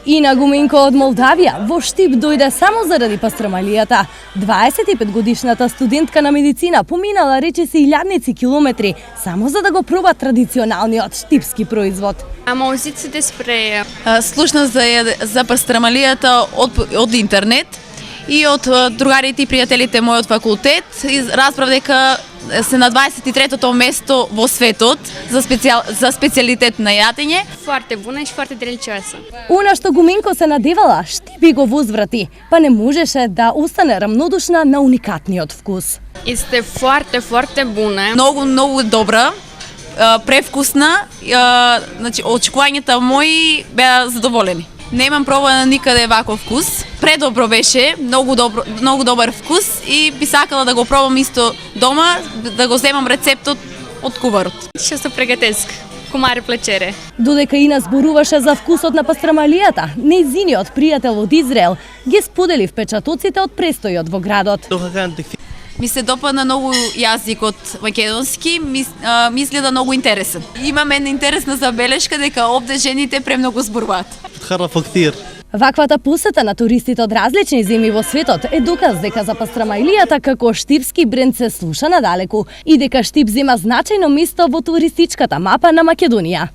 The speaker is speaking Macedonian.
Ина Гуменко од Молдавија во Штип дојде само заради пастрамалијата. 25-годишната студентка на медицина поминала речиси илјадници километри само за да го проба традиционалниот штипски производ. Am auzit despre Слушнав за пастрамалијата од интернет и од другарите и пријателите мои од факултет и разбрав дека се на 23-то место во светот за специјалитет на јадење. foarte bună și foarte delicioasă. Она што Гуменко се надевала, Штипи го возврати, па не можеше да остане рамнодушна на уникатниот вкус. Este foarte, foarte bună. Многу добра, превкусна, значи очекувањата мои беа задоволени. Немам пробано никаде ваков вкус. Предобро беше, многу добар вкус и би сакала да го пробам исто дома, да го земам рецептот од куварот. Și o să pregătesc cu mare plăcere. Додека Ина зборуваше за вкусот на пастрамалијата, нејзиниот пријател од Израел ги сподели впечатоците од престојот во градот. Ми се допадна многу јазикот македонски, ми изгледа многу интересен. Имам една интересна забелешка дека овде жените премногу зборуваат. Ваквата посета на туристите од различни земји во светот е доказ дека за пастрамалијата како штипски бренд се слуша надалеку и дека Штип зема значајно место во туристичката мапа на Македонија.